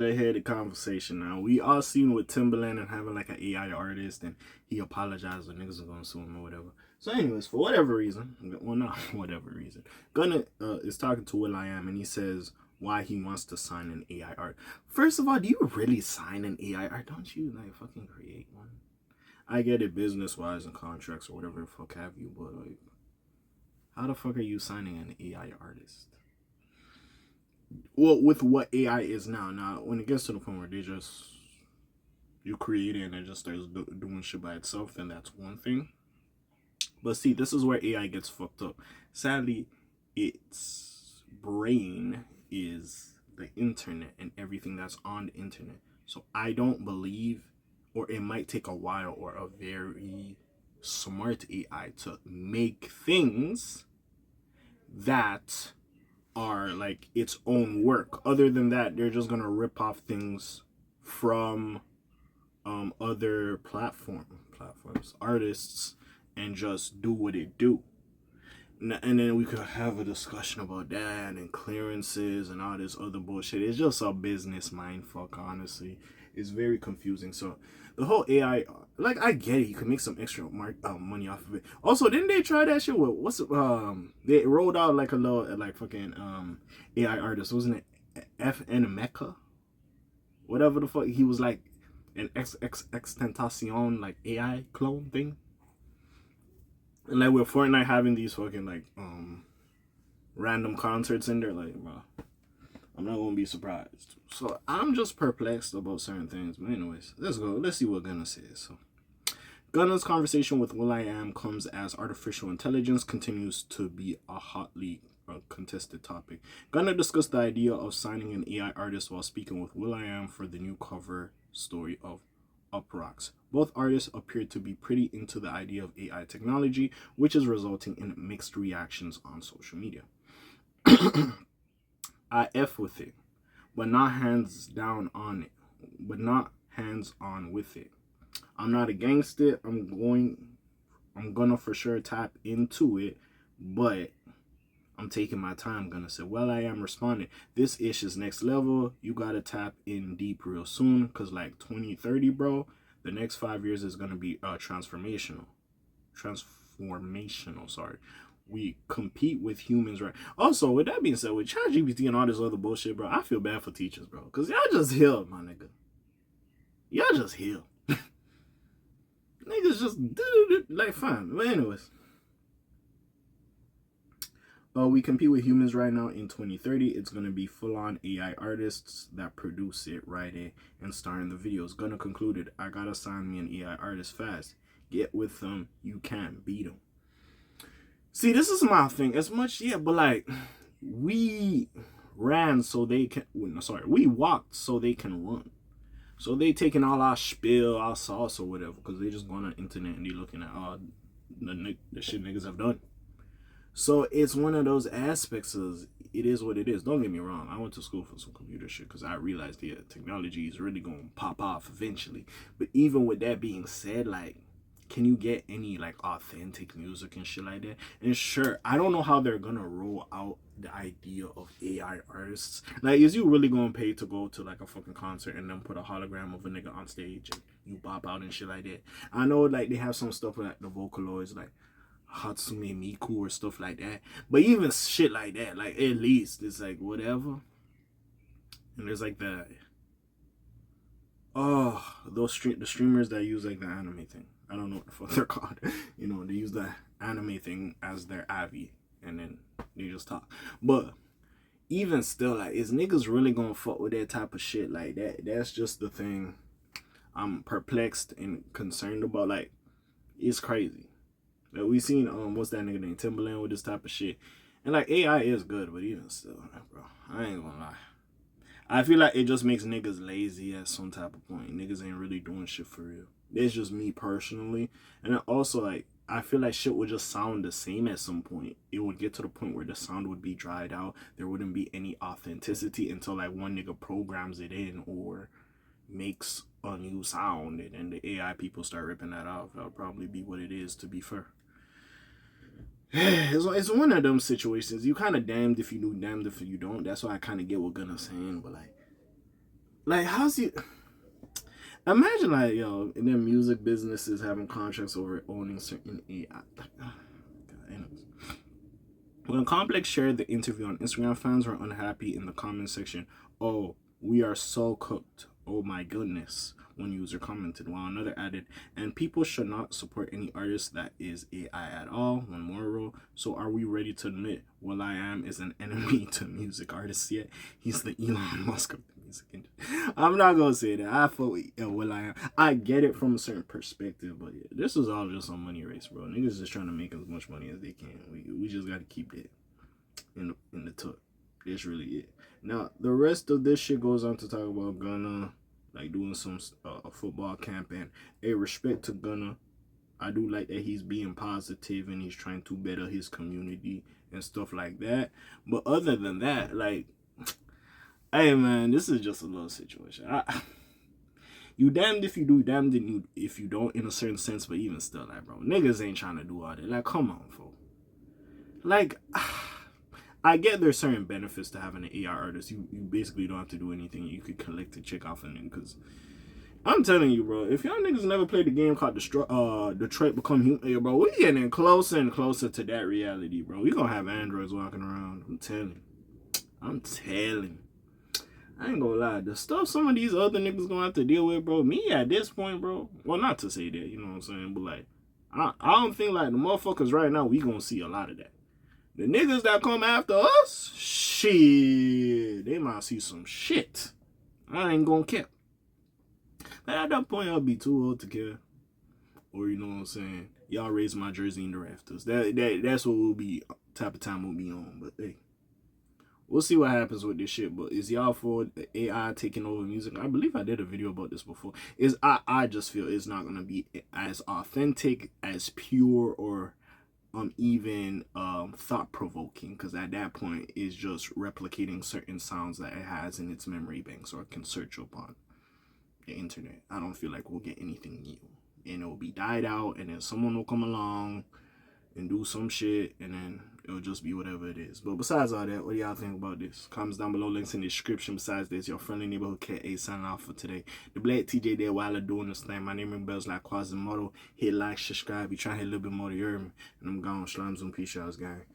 Ahead the conversation now. We all seen with Timberland and having like an AI artist, and he apologized and niggas are gonna sue him or whatever. So, anyways, for whatever reason, well, not whatever reason, Gunna is talking to will.i.am and he says why he wants to sign an AI art. First of all, do you really sign an AI art? Don't you like fucking create one? I get it business wise and contracts or whatever the fuck have you, but like, how the fuck are you signing an AI artist? Well, with what AI is now, when it gets to the point where they just you create it and it just starts doing shit by itself, then that's one thing. But see, this is where AI gets fucked up. Sadly, its brain is the internet and everything that's on the internet. So I don't believe, or it might take a while or a very smart AI to make things that are like its own work. Other than that, they're just gonna rip off things from other platforms, artists, and just do what it do. And then we could have a discussion about that and clearances and all this other bullshit. It's just a business mindfuck, honestly. It's very confusing. So the whole AI, like, I get it. You can make some extra money off of it. Also, didn't they try that shit with they rolled out like a little like fucking AI artist, wasn't it? FN Mecca, whatever the fuck. He was like an extentacion like AI clone thing. And like with Fortnite having these fucking like random concerts in there, like bro, I'm not gonna be surprised. So I'm just perplexed about certain things. But anyways, let's go. Let's see what Gunna says. So Gunna's conversation with will.i.am comes as artificial intelligence continues to be a hotly contested topic. Gunna discussed the idea of signing an AI artist while speaking with will.i.am for the new cover story of Uprocks. Both artists appear to be pretty into the idea of AI technology, which is resulting in mixed reactions on social media. I F with it, but not hands down on it. But not hands on with it. I'm not against it. I'm gonna for sure tap into it, but I'm taking my time. Gonna say, will.i.am responding. This ish is next level. You gotta tap in deep real soon, cause like 2030, bro. The next 5 years is gonna be transformational. Sorry. We compete with humans, right? Also, with that being said, with ChatGPT and all this other bullshit, bro, I feel bad for teachers, bro, cause y'all just healed, my nigga. Y'all just healed. Niggas just like fine. But anyways. We compete with humans right now in 2030. It's going to be full-on AI artists that produce it, write it, and star in the videos. Gunna concluded, I gotta sign me an AI artist fast. Get with them. You can't beat them. See, this is my thing. As much, yeah, but like, we ran so they can, we walked so they can run. So they taking all our spiel, our sauce or whatever, because they just go on the internet and they looking at all the shit niggas have done. So it's one of those aspects of it is what it is. Don't get me wrong. I went to school for some computer shit because I realized technology is really going to pop off eventually. But even with that being said, like, can you get any like authentic music and shit like that? And sure, I don't know how they're going to roll out the idea of AI artists. Like, is you really going to pay to go to like a fucking concert and then put a hologram of a nigga on stage and you bop out and shit like that? I know like they have some stuff like the Vocaloids, like Hatsune Miku or stuff like that. But even shit like that, like at least it's like whatever. And there's like the the streamers that use like the anime thing. I don't know what the fuck they're called. You know, they use the anime thing as their Avi and then they just talk. But even still, like, is niggas really gonna fuck with that type of shit like that? That's just the thing I'm perplexed and concerned about. Like, it's crazy. Like, we seen what's that nigga named Timberland with this type of shit, and like AI is good, but even still, bro, I ain't gonna lie. I feel like it just makes niggas lazy at some type of point. Niggas ain't really doing shit for real. It's just me personally, and then also like I feel like shit would just sound the same at some point. It would get to the point where the sound would be dried out. There wouldn't be any authenticity until like one nigga programs it in or makes a new sound, and then the AI people start ripping that off. That'll probably be what it is, to be fair. It's one of them situations. You kind of damned if you do, damned if you don't. That's why I kind of get what Gunna's saying, but like, Like, how's you imagine, like, yo, in their music businesses having contracts over owning certain AI. God, anyways. When Complex shared the interview on Instagram, fans were unhappy in the comment section. Oh, we are so cooked. Oh my goodness. One user commented, while another added, and people should not support any artist that is AI at all. One more wrote, so are we ready to admit will.i.am is an enemy to music artists yet? He's the Elon Musk of the music industry. I'm not gonna say that. I fully will.i.am. I get it from a certain perspective, but yeah, this is all just a money race, bro. Niggas just trying to make as much money as they can. We just gotta keep that in the tuck. That's really it. Now the rest of this shit goes on to talk about Gunna, like doing some a football camp, and a respect to Gunna. I do like that he's being positive and he's trying to better his community and stuff like that. But other than that, like, hey man, this is just a little situation. You damned if you do, damned if you don't, in a certain sense. But even still, like, bro, niggas ain't trying to do all that. Like, come on, folks. Like, I get there's certain benefits to having an AI artist. You basically don't have to do anything. You could collect a check off of them. Because I'm telling you, bro, if y'all niggas never played the game called Detroit Become Human, bro, we getting closer and closer to that reality, bro. We gonna have androids walking around. I'm telling you. I'm telling you. I ain't gonna lie. The stuff some of these other niggas gonna have to deal with, bro. Me at this point, bro. Well, not to say that, you know what I'm saying, but like, I don't think like the motherfuckers right now. We gonna see a lot of that. The niggas that come after us, shit, they might see some shit. I ain't gonna care. But at that point, I'll be too old to care. Or you know what I'm saying? Y'all raise my jersey in the rafters. That's what we'll be type of time we'll be on. But hey, we'll see what happens with this shit. But is y'all for AI taking over music? I believe I did a video about this before. I just feel it's not gonna be as authentic, as pure, or even thought-provoking, because at that point it's just replicating certain sounds that it has in its memory banks or it can search up on the internet. I don't feel like we'll get anything new, and it will be died out, and then someone will come along and do some shit, and then it'll just be whatever it is. But besides all that, what do y'all think about this? Comments down below, links in the description. Besides this, your friendly neighborhood K.A. signing off for today. The Black TJ there while I'm doing this thing. My name is Bells like Quasimodo. Hit like, subscribe. You trying to hit a little bit more to hear me. And I'm gone. Shalom, zoom, peace, y'all, gang.